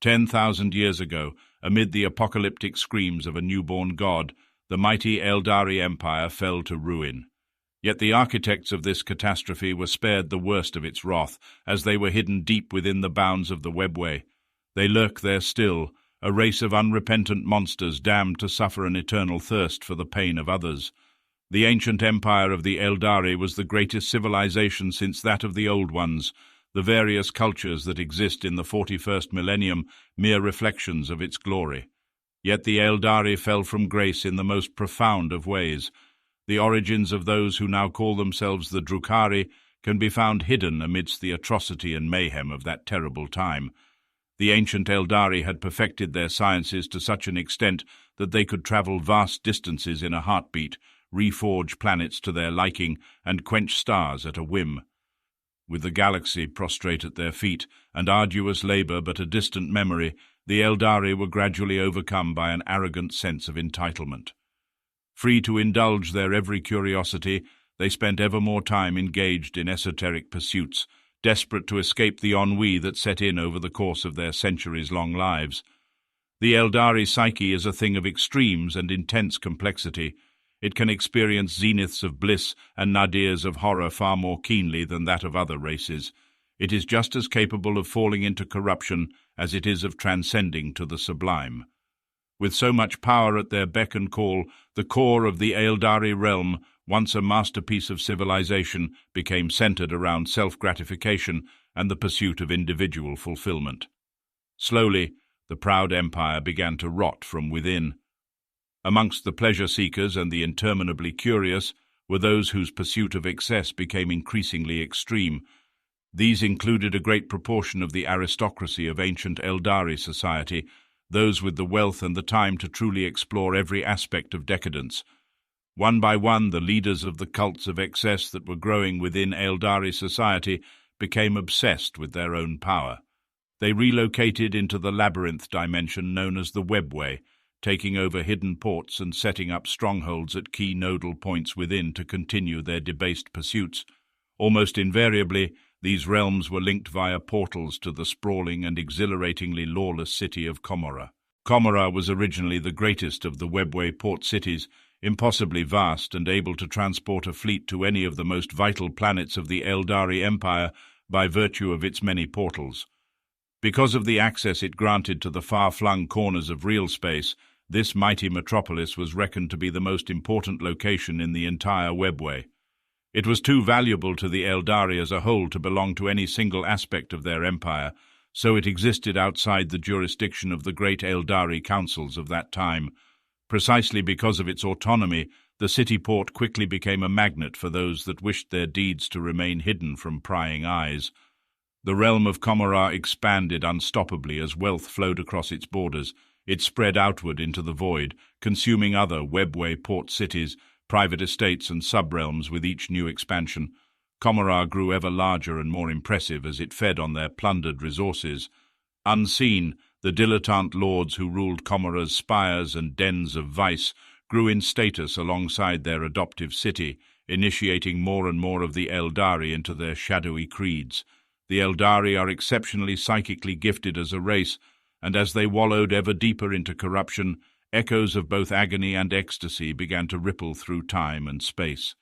10,000 years ago, amid the apocalyptic screams of a newborn god, the mighty Eldari Empire fell to ruin. Yet the architects of this catastrophe were spared the worst of its wrath, as they were hidden deep within the bounds of the webway. They lurk there still, a race of unrepentant monsters damned to suffer an eternal thirst for the pain of others. The ancient empire of the Eldari was the greatest civilization since that of the Old Ones, the various cultures that exist in the 41st millennium mere reflections of its glory. Yet the Eldari fell from grace in the most profound of ways. The origins of those who now call themselves the Drukhari can be found hidden amidst the atrocity and mayhem of that terrible time. The ancient Eldari had perfected their sciences to such an extent that they could travel vast distances in a heartbeat, reforge planets to their liking, and quench stars at a whim. With the galaxy prostrate at their feet, and arduous labor but a distant memory, the Eldari were gradually overcome by an arrogant sense of entitlement. Free to indulge their every curiosity, they spent ever more time engaged in esoteric pursuits, desperate to escape the ennui that set in over the course of their centuries-long lives. The Eldari psyche is a thing of extremes and intense complexity. It can experience zeniths of bliss and nadirs of horror far more keenly than that of other races. It is just as capable of falling into corruption as it is of transcending to the sublime. With so much power at their beck and call, the core of the Eldari realm, once a masterpiece of civilization, became centered around self-gratification and the pursuit of individual fulfillment. Slowly, the proud empire began to rot from within. Amongst the pleasure-seekers and the interminably curious were those whose pursuit of excess became increasingly extreme. These included a great proportion of the aristocracy of ancient Eldari society, those with the wealth and the time to truly explore every aspect of decadence. One by one, the leaders of the cults of excess that were growing within Eldari society became obsessed with their own power. They relocated into the labyrinth dimension known as the Webway, taking over hidden ports and setting up strongholds at key nodal points within to continue their debased pursuits. Almost invariably, these realms were linked via portals to the sprawling and exhilaratingly lawless city of Comora. Comora was originally the greatest of the Webway port cities, impossibly vast and able to transport a fleet to any of the most vital planets of the Eldari Empire by virtue of its many portals. Because of the access it granted to the far-flung corners of real space, this mighty metropolis was reckoned to be the most important location in the entire Webway. It was too valuable to the Eldari as a whole to belong to any single aspect of their empire, so it existed outside the jurisdiction of the great Eldari councils of that time. Precisely because of its autonomy, the city-port quickly became a magnet for those that wished their deeds to remain hidden from prying eyes. The realm of Comora expanded unstoppably as wealth flowed across its borders. It spread outward into the void, consuming other Webway port cities, private estates and sub-realms with each new expansion. Comora grew ever larger and more impressive as it fed on their plundered resources. Unseen, the dilettante lords who ruled Comora's spires and dens of vice grew in status alongside their adoptive city, initiating more and more of the Eldari into their shadowy creeds. The Eldari are exceptionally psychically gifted as a race, and as they wallowed ever deeper into corruption, echoes of both agony and ecstasy began to ripple through time and space.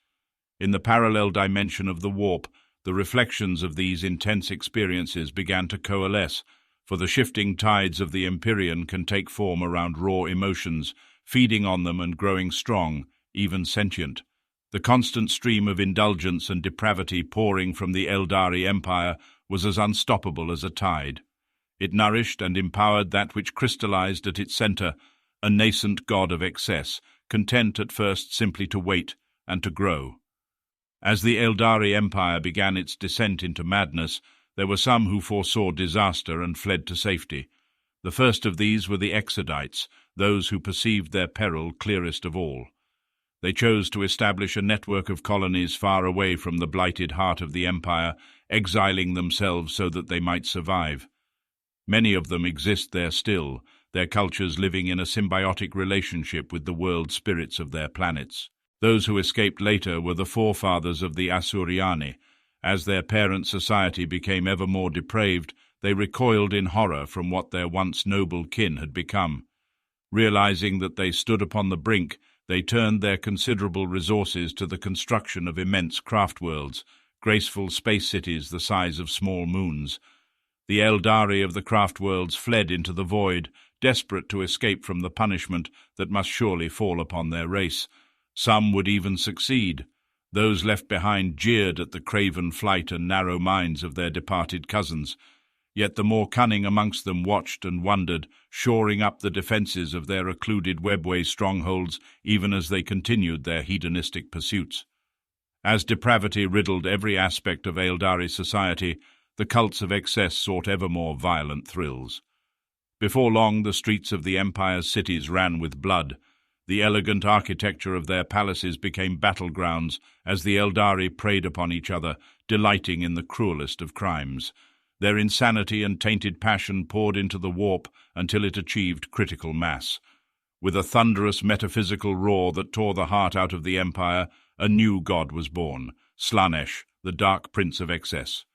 In the parallel dimension of the warp, the reflections of these intense experiences began to coalesce, for the shifting tides of the Empyrean can take form around raw emotions, feeding on them and growing strong, even sentient. The constant stream of indulgence and depravity pouring from the Eldari Empire was as unstoppable as a tide. It nourished and empowered that which crystallized at its center, a nascent god of excess, content at first simply to wait and to grow. As the Eldari Empire began its descent into madness, there were some who foresaw disaster and fled to safety. The first of these were the Exodites, those who perceived their peril clearest of all. They chose to establish a network of colonies far away from the blighted heart of the empire, exiling themselves so that they might survive. Many of them exist there still, their cultures living in a symbiotic relationship with the world spirits of their planets. Those who escaped later were the forefathers of the Asuriani. As their parent society became ever more depraved, they recoiled in horror from what their once noble kin had become. Realizing that they stood upon the brink, they turned their considerable resources to the construction of immense craft worlds, graceful space cities the size of small moons. The Eldari of the craft worlds fled into the void, desperate to escape from the punishment that must surely fall upon their race. Some would even succeed. Those left behind jeered at the craven flight and narrow minds of their departed cousins. Yet the more cunning amongst them watched and wondered, shoring up the defences of their occluded webway strongholds even as they continued their hedonistic pursuits. As depravity riddled every aspect of Eldari society, the cults of excess sought ever more violent thrills. Before long, the streets of the Empire's cities ran with blood. The elegant architecture of their palaces became battlegrounds as the Eldari preyed upon each other, delighting in the cruelest of crimes. Their insanity and tainted passion poured into the warp until it achieved critical mass. With a thunderous metaphysical roar that tore the heart out of the Empire, a new god was born, Slaanesh, the dark prince of excess.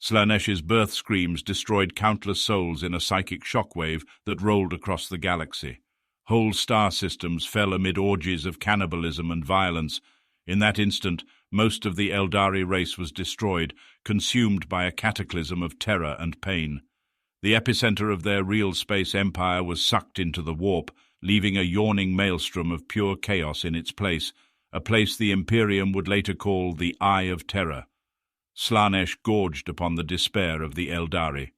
Slaanesh's birth screams destroyed countless souls in a psychic shockwave that rolled across the galaxy. Whole star systems fell amid orgies of cannibalism and violence. In that instant, most of the Eldari race was destroyed, consumed by a cataclysm of terror and pain. The epicenter of their real space empire was sucked into the warp, leaving a yawning maelstrom of pure chaos in its place, a place the Imperium would later call the Eye of Terror. Slaanesh gorged upon the despair of the Eldari.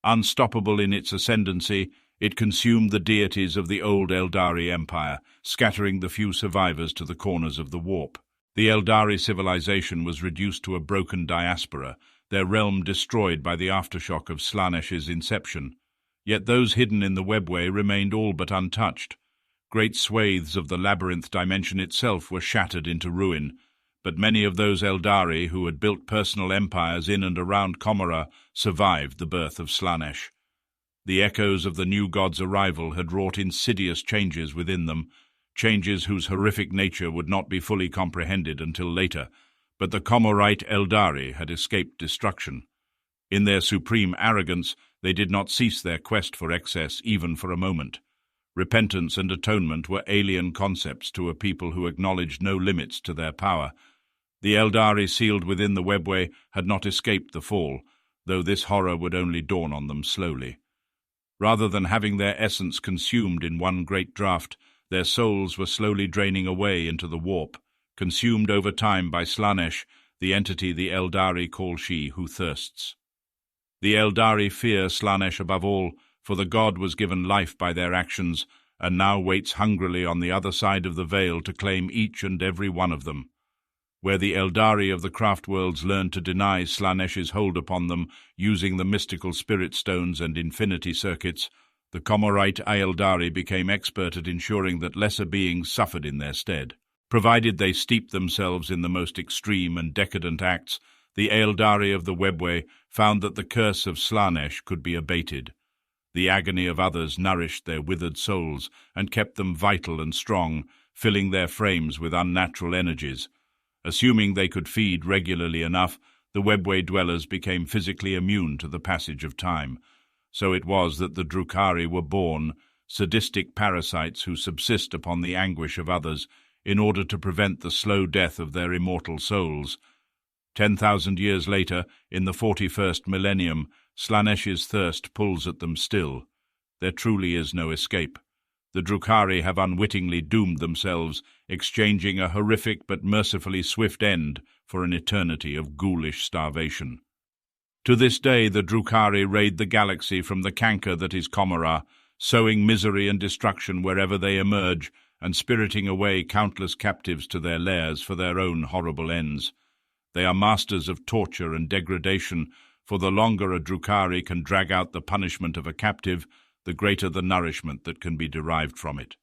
Unstoppable in its ascendancy, it consumed the deities of the old Eldari Empire, scattering the few survivors to the corners of the warp. The Eldari civilization was reduced to a broken diaspora, their realm destroyed by the aftershock of Slaanesh's inception. Yet those hidden in the webway remained all but untouched. Great swathes of the labyrinth dimension itself were shattered into ruin, but many of those Eldari who had built personal empires in and around Commorragh survived the birth of Slaanesh. The echoes of the new god's arrival had wrought insidious changes within them, changes whose horrific nature would not be fully comprehended until later, but the Commorrite Eldari had escaped destruction. In their supreme arrogance, they did not cease their quest for excess even for a moment. Repentance and atonement were alien concepts to a people who acknowledged no limits to their power. The Eldari sealed within the webway had not escaped the fall, though this horror would only dawn on them slowly. Rather than having their essence consumed in one great draught, their souls were slowly draining away into the warp, consumed over time by Slaanesh, the entity the Eldari call she who thirsts. The Eldari fear Slaanesh above all, for the god was given life by their actions, and now waits hungrily on the other side of the veil to claim each and every one of them. Where the Eldari of the craft worlds learned to deny Slaanesh's hold upon them using the mystical spirit stones and infinity circuits, the Commorrite Eldari became expert at ensuring that lesser beings suffered in their stead. Provided they steeped themselves in the most extreme and decadent acts, the Eldari of the webway found that the curse of Slaanesh could be abated. The agony of others nourished their withered souls and kept them vital and strong, filling their frames with unnatural energies. Assuming they could feed regularly enough, the webway dwellers became physically immune to the passage of time. So it was that the Drukhari were born, sadistic parasites who subsist upon the anguish of others in order to prevent the slow death of their immortal souls. 10,000 years later, in the 41st millennium, Slaanesh's thirst pulls at them still. There truly is no escape. The Drukhari have unwittingly doomed themselves, exchanging a horrific but mercifully swift end for an eternity of ghoulish starvation. To this day, the Drukhari raid the galaxy from the canker that is Commorragh, sowing misery and destruction wherever they emerge, and spiriting away countless captives to their lairs for their own horrible ends. They are masters of torture and degradation, for the longer a Drukhari can drag out the punishment of a captive, the greater the nourishment that can be derived from it.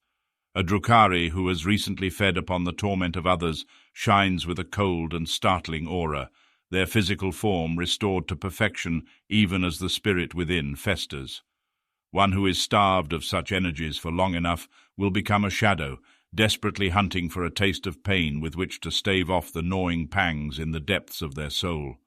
A Drukhari who has recently fed upon the torment of others shines with a cold and startling aura, their physical form restored to perfection even as the spirit within festers. One who is starved of such energies for long enough will become a shadow, desperately hunting for a taste of pain with which to stave off the gnawing pangs in the depths of their soul.